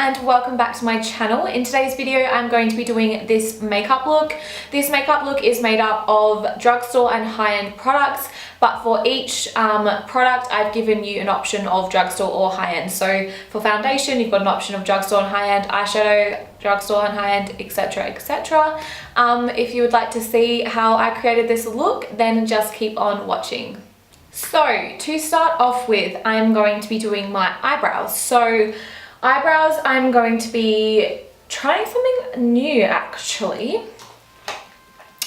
and welcome back to my channel. In today's video I'm going to be doing this makeup look. This makeup look is made up of drugstore and high-end products, but for each product I've given you an option of drugstore or high-end. So for foundation you've got an option of drugstore and high-end, eyeshadow, drugstore and high-end, etc, etc. If you would like to see how I created this look, then just keep on watching. So to start off with, I'm going to be doing my eyebrows. So eyebrows, I'm going to be trying something new actually.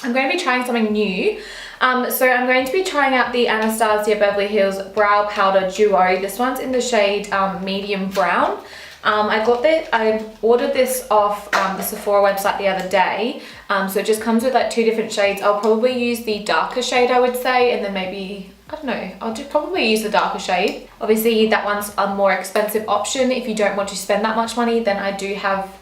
I'm going to be trying something new. So I'm going to be trying out the Anastasia Beverly Hills Brow Powder Duo. This one's in the shade medium brown. I ordered this off the Sephora website the other day. So it just comes with like two different shades. I'll probably use the darker shade, I would say, and then maybe, I don't know, I'll just probably use the darker shade. Obviously that one's a more expensive option. If you don't want to spend that much money, then I do have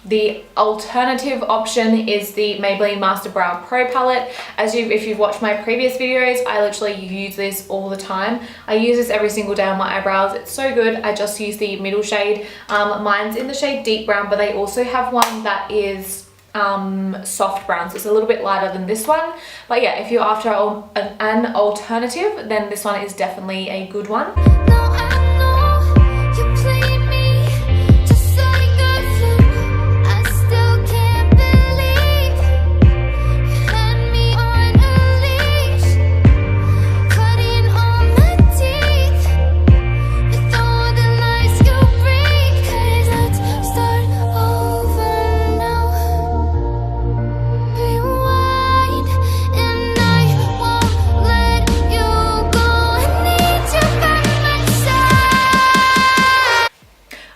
the alternative option is the Maybelline Master Brow Pro Palette. If you've watched my previous videos, I literally use this all the time. I use this every single day on my eyebrows. It's so good. I just use the middle shade. Mine's in the shade deep brown, but they also have one that is soft brown, so it's a little bit lighter than this one. But yeah, if you're after an alternative, then this one is definitely a good one.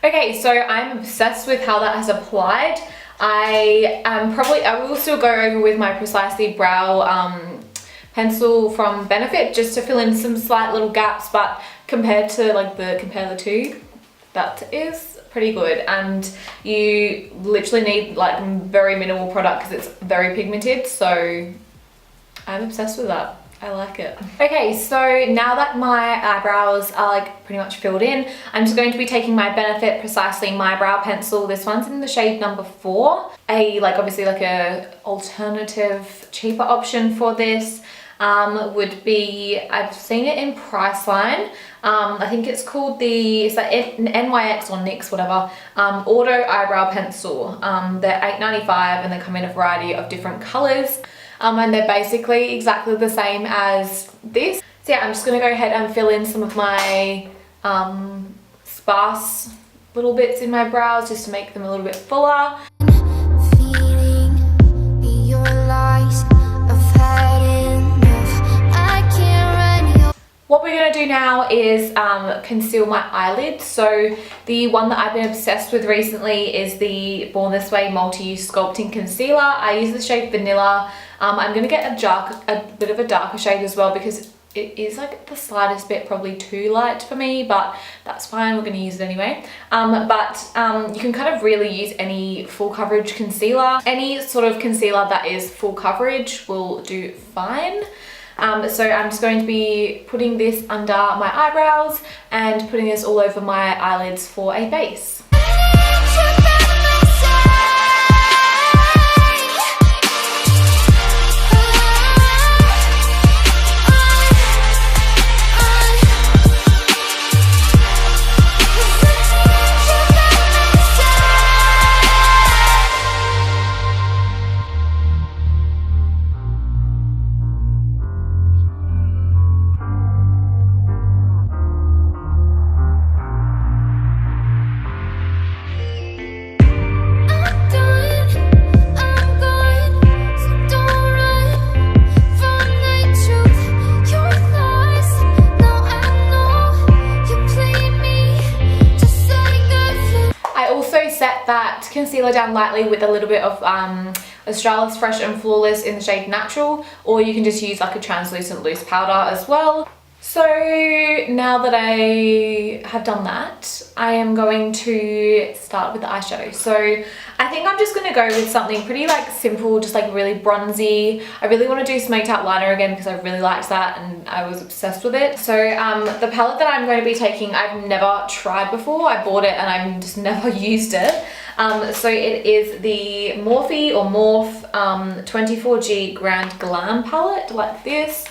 Okay, so I'm obsessed with how that has applied. I will still go over with my Precisely Brow pencil from Benefit just to fill in some slight little gaps, but compared to like compare the two, that is pretty good. And you literally need like very minimal product because it's very pigmented, so I'm obsessed with that. I like it. Okay, so now that my eyebrows are like pretty much filled in, I'm just going to be taking my Benefit Precisely My Brow pencil. This one's in the shade number 4. Obviously like a alternative cheaper option for this would be, I've seen it in Priceline. I think it's called it's like NYX or NYX, whatever. Auto Eyebrow Pencil. They're $8.95 and they come in a variety of different colors. And they're basically exactly the same as this. So yeah, I'm just gonna go ahead and fill in some of my sparse little bits in my brows just to make them a little bit fuller. What we're going to do now is conceal my eyelids. So the one that I've been obsessed with recently is the Born This Way Multi-Use Sculpting Concealer. I use the shade Vanilla. I'm going to get a bit of a darker shade as well because it is like the slightest bit probably too light for me, but that's fine. We're going to use it anyway. You can kind of really use any full coverage concealer. Any sort of concealer that is full coverage will do fine. So I'm just going to be putting this under my eyebrows and putting this all over my eyelids for a base. That concealer down lightly with a little bit of Australis Fresh and Flawless in the shade Natural, or you can just use like a translucent loose powder as well. So now that I have done that, I am going to start with the eyeshadow. So I think I'm just going to go with something pretty like simple, just like really bronzy. I really want to do Smoked Out Liner again because I really liked that and I was obsessed with it. So the palette that I'm going to be taking, I've never tried before. I bought it and I've just never used it. So it is the Morphe 24G Grand Glam palette, like this.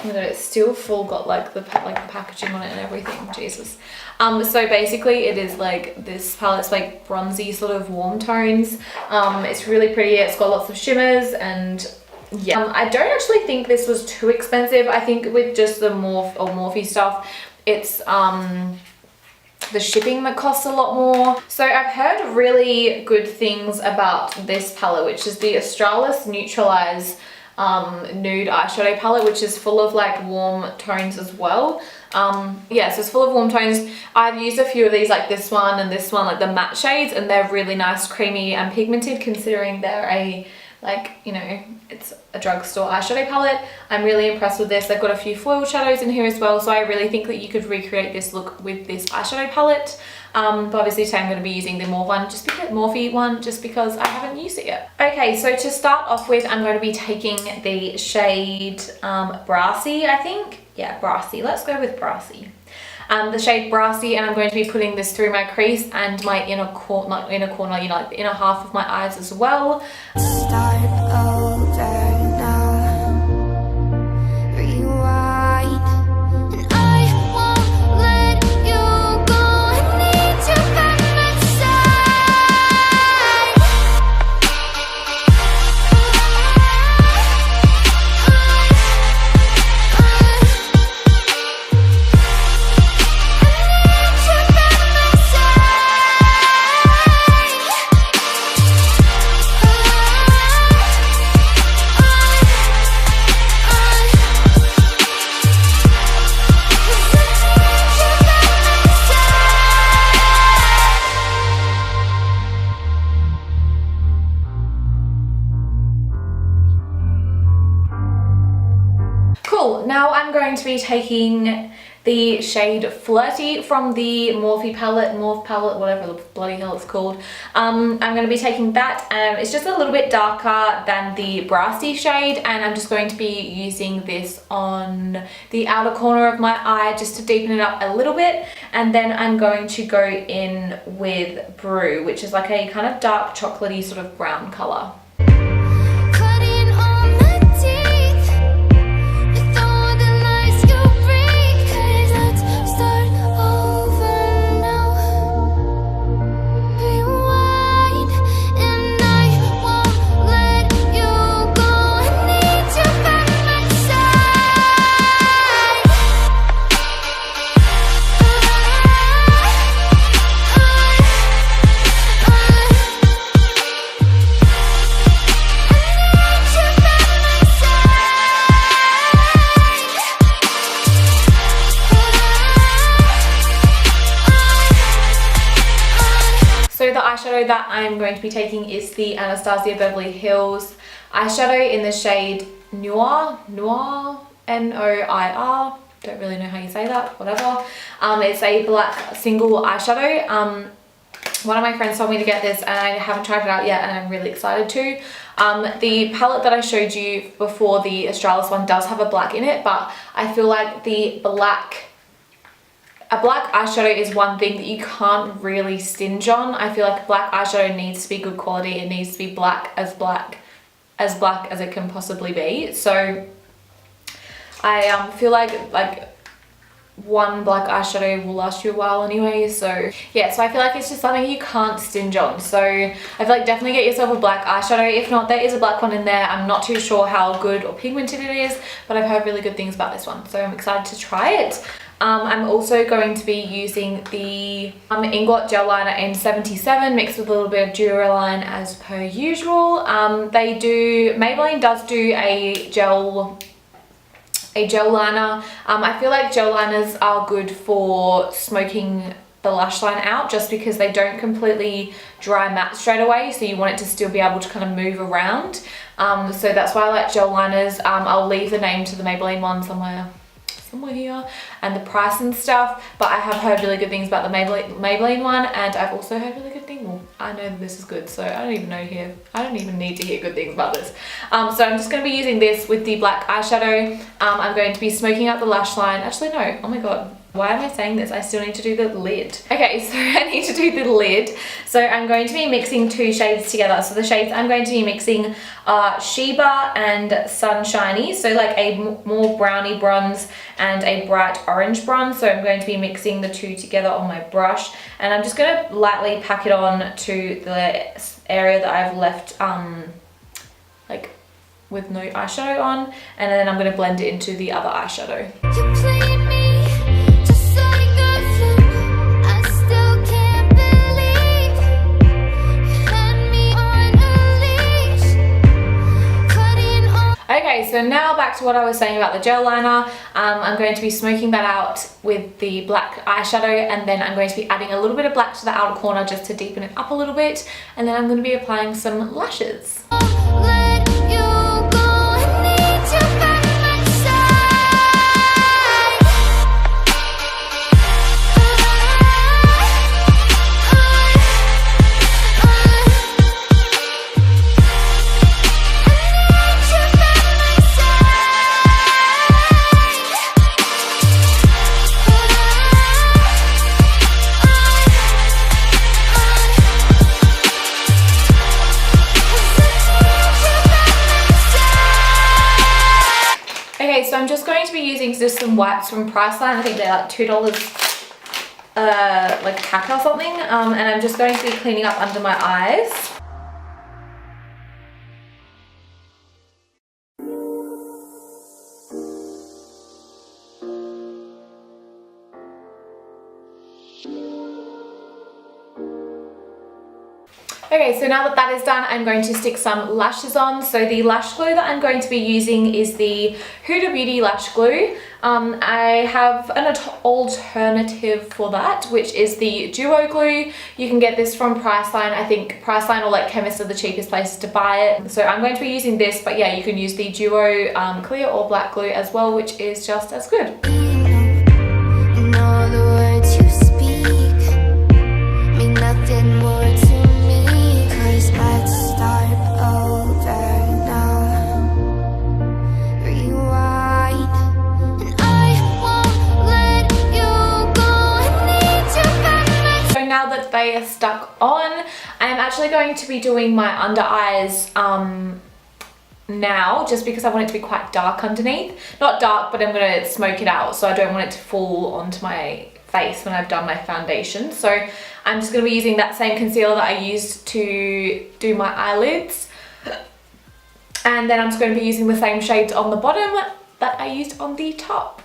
It's still full, got like the packaging on it and everything. Jesus. So basically it is like this palette's like bronzy sort of warm tones. It's really pretty. It's got lots of shimmers and yeah. I don't actually think this was too expensive. I think with just the Morphe stuff, it's the shipping that costs a lot more. So I've heard really good things about this palette, which is the Australis Neutralize nude eyeshadow palette, which is full of like warm tones as well. Yeah, so it's full of warm tones. I've used a few of these, like this one and this one, like the matte shades, and they're really nice, creamy and pigmented considering they're a, like, you know, it's a drugstore eyeshadow palette. I'm really impressed with this. They've got a few foil shadows in here as well, so I really think that you could recreate this look with this eyeshadow palette. But obviously today I'm going to be using the Morphe one just because I haven't used it yet. Okay, so to start off with, I'm going to be taking the shade Brassy, I think. Yeah, Brassy. Let's go with Brassy. The shade Brassy, and I'm going to be putting this through my crease and my inner corner, you know, like the inner half of my eyes as well. Start older now. Rewind. And I won't let you go. I need you by my side. Cool, now I'm going to be taking the shade Flirty from the Morphe palette, whatever the bloody hell it's called. I'm going to be taking that, and it's just a little bit darker than the Brassy shade, and I'm just going to be using this on the outer corner of my eye just to deepen it up a little bit, and then I'm going to go in with Brew, which is like a kind of dark chocolatey sort of brown colour. So the eyeshadow that I'm going to be taking is the Anastasia Beverly Hills eyeshadow in the shade Noir, N-O-I-R. Don't really know how you say that, whatever. It's a black single eyeshadow. One of my friends told me to get this and I haven't tried it out yet, and I'm really excited to. The palette that I showed you before, the Australis one, does have a black in it, but I feel like a black eyeshadow is one thing that you can't really stinge on. I feel like black eyeshadow needs to be good quality. It needs to be black as it can possibly be. So I feel like one black eyeshadow will last you a while anyway. So yeah, so I feel like it's just something you can't stinge on. So I feel like definitely get yourself a black eyeshadow. If not, there is a black one in there. I'm not too sure how good or pigmented it is, but I've heard really good things about this one, so I'm excited to try it. I'm also going to be using the Inglot Gel Liner in 77 mixed with a little bit of Duraline as per usual. Maybelline does do a gel liner. I feel like gel liners are good for smoking the lash line out, just because they don't completely dry matte straight away, so you want it to still be able to kind of move around. So that's why I like gel liners. I'll leave the name to the Maybelline one somewhere here, and the price and stuff, but I have heard really good things about the Maybelline one, and I've also heard really good things. Well, I know that this is good, so I don't even need to hear good things about this. So I'm just going to be using this with the black eyeshadow. I'm going to be smoking out the lash line. Actually no, oh my god, why am I saying this? I still need to do the lid. Okay, so I need to do the lid. So I'm going to be mixing 2 shades together. So the shades I'm going to be mixing are Sheba and Sunshiny. So like a more browny bronze and a bright orange bronze. So I'm going to be mixing the 2 together on my brush. And I'm just going to lightly pack it on to the area that I've left like with no eyeshadow on. And then I'm going to blend it into the other eyeshadow. Okay, so now back to what I was saying about the gel liner. I'm going to be smoking that out with the black eyeshadow, and then I'm going to be adding a little bit of black to the outer corner just to deepen it up a little bit, and then I'm going to be applying some lashes. Okay, so I'm just going to be using just some wipes from Priceline. I think they're like $2 like a pack or something. And I'm just going to be cleaning up under my eyes. Okay, so now that that is done, I'm going to stick some lashes on. So the lash glue that I'm going to be using is the Huda Beauty lash glue. I have an alternative for that, which is the Duo glue. You can get this from Priceline. I think Priceline or like Chemist are the cheapest places to buy it. So I'm going to be using this, but yeah, you can use the Duo clear or black glue as well, which is just as good. Now that they are stuck on, I'm actually going to be doing my under eyes now, just because I want it to be quite dark underneath. Not dark, but I'm going to smoke it out, so I don't want it to fall onto my face when I've done my foundation. So I'm just going to be using that same concealer that I used to do my eyelids, and then I'm just going to be using the same shades on the bottom that I used on the top.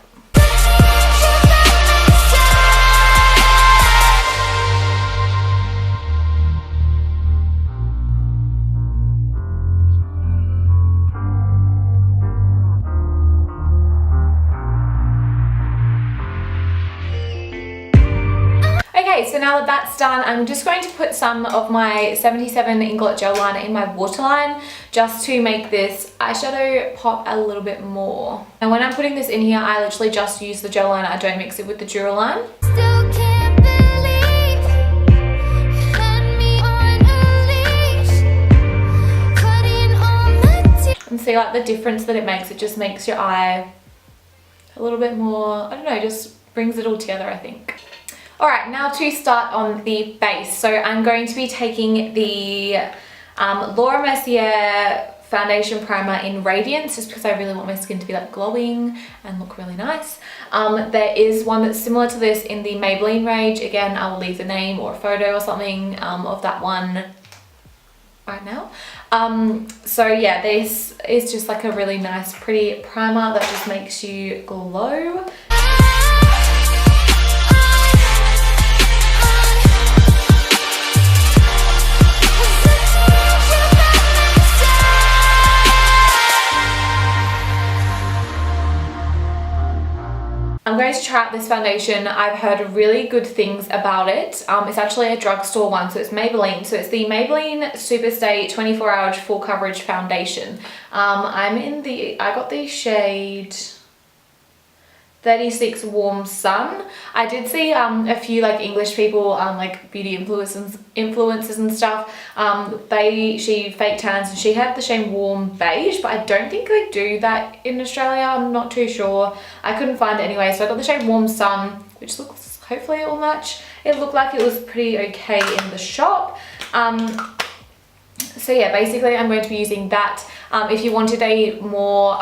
Okay, so now that that's done, I'm just going to put some of my 77 Inglot gel liner in my waterline, just to make this eyeshadow pop a little bit more. And when I'm putting this in here, I literally just use the gel liner. I don't mix it with the Duraline. And see like the difference that it makes. It just makes your eye a little bit more, I don't know, just brings it all together, I think. Alright, now to start on the base. So I'm going to be taking the Laura Mercier foundation primer in Radiance, just because I really want my skin to be like glowing and look really nice. There is one that's similar to this in the Maybelline range. Again, I will leave the name or a photo or something of that one right now. So yeah, this is just like a really nice pretty primer that just makes you glow. I'm going to to try out this foundation. I've heard really good things about it. It's actually a drugstore one, so it's Maybelline. So it's the Maybelline Superstay 24 Hour Full Coverage Foundation. I got the shade 36 Warm Sun. I did see a few like English people, like beauty influencers and stuff. She fake tans and she had the shade Warm Beige, but I don't think they do that in Australia. I'm not too sure. I couldn't find it anyway, so I got the shade Warm Sun, which looks, hopefully it will match. It looked like it was pretty okay in the shop. So yeah, basically I'm going to be using that. If you wanted a more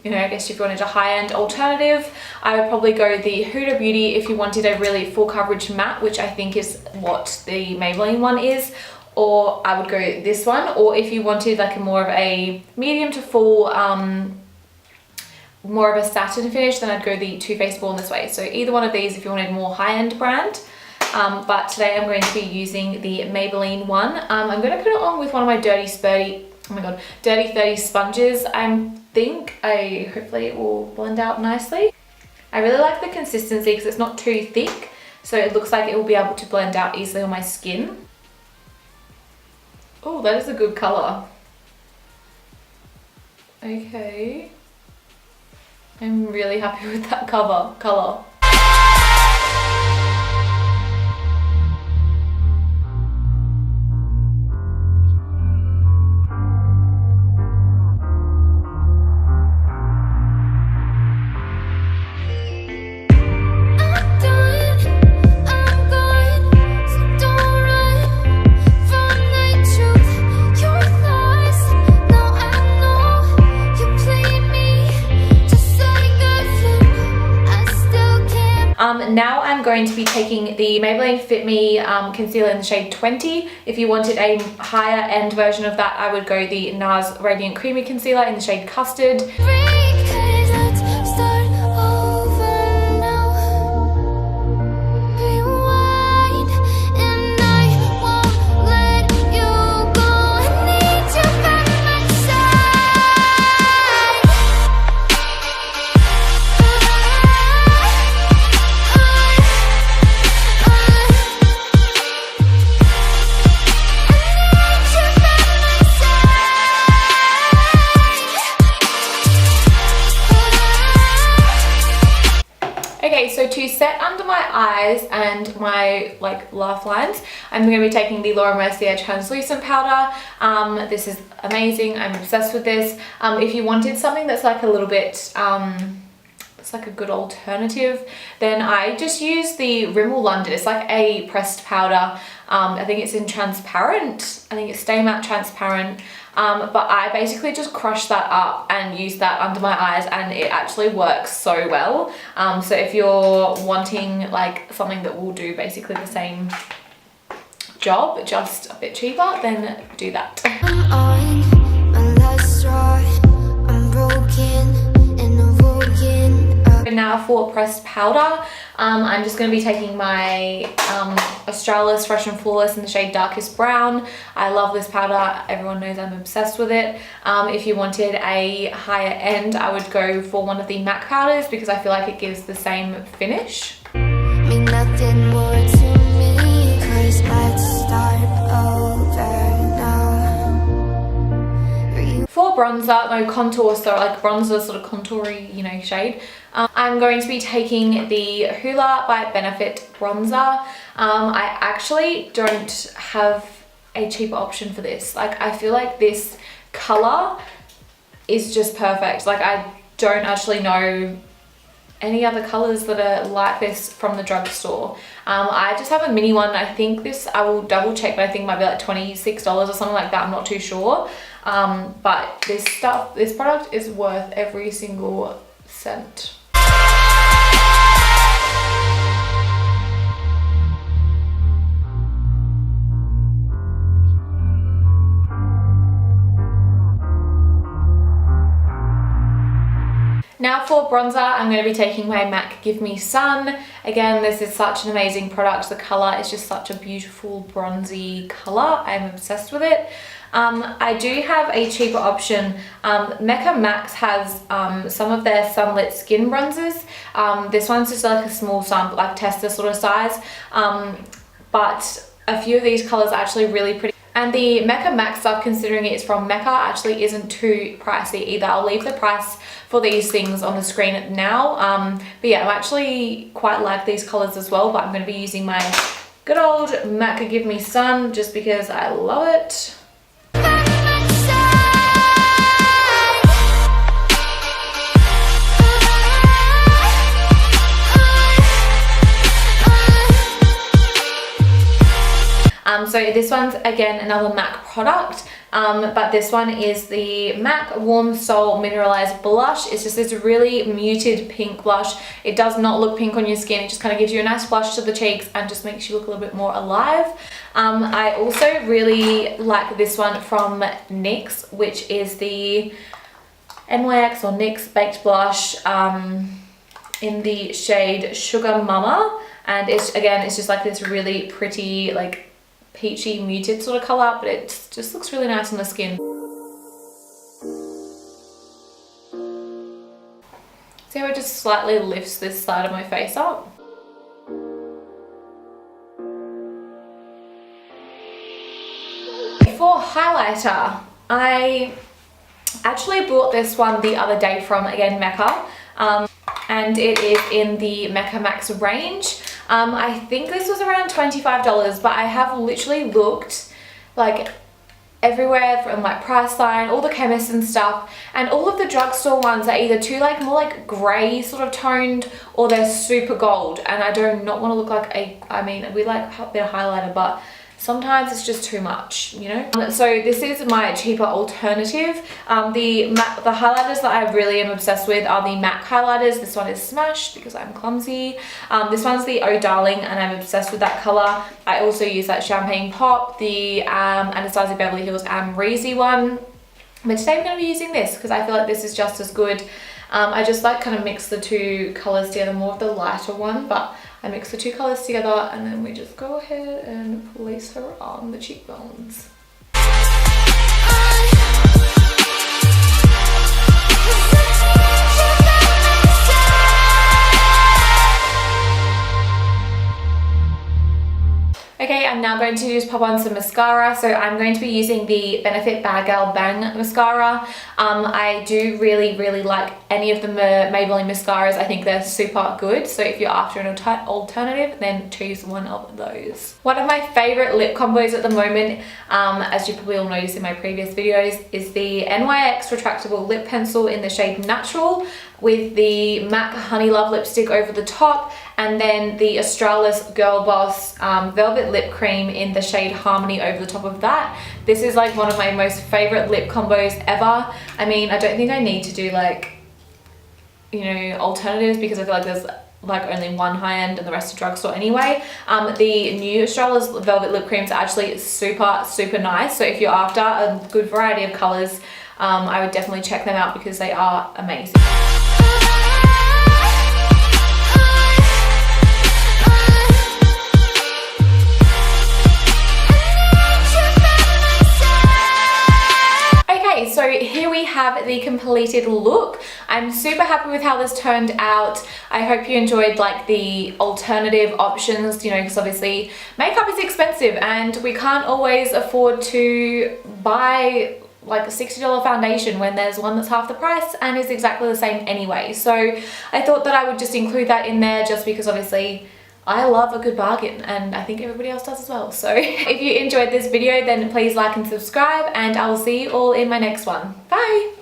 you know, I guess if you wanted a high-end alternative, I would probably go the Huda Beauty if you wanted a really full coverage matte, which I think is what the Maybelline one is, or I would go this one. Or if you wanted like a more of a medium to full, more of a satin finish, then I'd go the Too Faced Born This Way. So either one of these if you wanted more high-end brand. But today I'm going to be using the Maybelline one. I'm going to put it on with one of my Dirty 30 sponges. Hopefully it will blend out nicely. I really like the consistency because it's not too thick, so it looks like it will be able to blend out easily on my skin. Oh, that is a good colour. Okay. I'm really happy with that colour. Now I'm going to be taking the Maybelline Fit Me concealer in the shade 20. If you wanted a higher end version of that, I would go the NARS Radiant Creamy Concealer in the shade Custard. Okay, so to set under my eyes and my like laugh lines, I'm going to be taking the Laura Mercier translucent powder. This is amazing. I'm obsessed with this. If you wanted something that's like a little bit, it's like a good alternative, then I just use the Rimmel London. It's like a pressed powder. I think it's in transparent. I think it's Stay Matte Transparent. But I basically just crush that up and use that under my eyes, and it actually works so well. So if you're wanting like something that will do basically the same job, just a bit cheaper, then do that. I'm on my last straw. I'm broken and I'm broken. And now for pressed powder, I'm just going to be taking my Australis Fresh and Flawless in the shade Darkest Brown. I love this powder. Everyone knows I'm obsessed with it. If you wanted a higher end, I would go for one of the MAC powders because I feel like it gives the same finish. Mean nothing more to me, 'cause let's start over now. For bronzer, no contour, so like bronzer sort of contoury, you know, shade. I'm going to be taking the Hoola by Benefit bronzer. I actually don't have a cheaper option for this. Like, I feel like this color is just perfect. Like, I don't actually know any other colors that are like this from the drugstore. I just have a mini one. I think this, I will double check, but I think it might be like $26 or something like that. I'm not too sure. But this product is worth every single cent. Now for bronzer, I'm going to be taking my MAC Give Me Sun. Again, this is such an amazing product. The colour is just such a beautiful bronzy colour. I'm obsessed with it. I do have a cheaper option. Mecca Max has some of their Sunlit Skin bronzers. This one's just like a small like tester sort of size, but a few of these colors are actually really pretty. And the Mecca Max stuff, considering it's from Mecca, actually isn't too pricey either. I'll leave the price for these things on the screen now. But yeah, I actually quite like these colors as well, but I'm going to be using my good old Mecca Give Me Sun just because I love it. So this one's again another MAC product, but this one is the MAC Warm Soul Mineralized Blush. It's just this really muted pink blush. It does not look pink on your skin. It just kind of gives you a nice blush to the cheeks and just makes you look a little bit more alive. I also really like this one from NYX, which is the NYX or NYX Baked Blush in the shade Sugar Mama. And it's just like this really pretty, like peachy muted sort of color, but it just looks really nice on the skin. See how it just slightly lifts this side of my face up? For highlighter, I actually bought this one the other day from, again, Mecca, and it is in the Mecca Max range. I think this was around $25, but I have literally looked like everywhere from like Priceline, all the chemists and stuff, and all of the drugstore ones are either too like more like grey sort of toned, or they're super gold, and I do not want to look like I mean, we like a bit of highlighter, but sometimes it's just too much, you know? So this is my cheaper alternative. The highlighters that I really am obsessed with are the MAC highlighters. This one is Smash because I'm clumsy. This one's the Oh Darling, and I'm obsessed with that color. I also use that Champagne Pop, the Anastasia Beverly Hills Amrezy one. But today I'm going to be using this because I feel like this is just as good. I just like kind of mix the two colors together, more of the lighter one, but I mix the two colors together and then we just go ahead and place her on the cheekbones. Okay, I'm now going to just pop on some mascara. So I'm going to be using the Benefit Bad Girl Bang Mascara. I do really like any of the Maybelline mascaras. I think they're super good. So if you're after an alternative, then choose one of those. One of my favorite lip combos at the moment, as you probably all noticed in my previous videos, is the NYX Retractable Lip Pencil in the shade Natural, with the MAC Honey Love lipstick over the top, and then the Australis Girl Boss Velvet Lip Cream in the shade Harmony over the top of that. This is like one of my most favorite lip combos ever. I mean, I don't think I need to do like, you know, alternatives because I feel like there's like only one high end and the rest are drugstore anyway. The new Australis Velvet Lip Creams are actually super nice. So if you're after a good variety of colors, I would definitely check them out because they are amazing. So here we have the completed look. I'm super happy with how this turned out. I hope you enjoyed like the alternative options, you know, because obviously makeup is expensive and we can't always afford to buy like a $60 foundation when there's one that's half the price and is exactly the same anyway. So I thought that I would just include that in there just because obviously I love a good bargain and I think everybody else does as well. So if you enjoyed this video, then please like and subscribe, and I will see you all in my next one. Bye!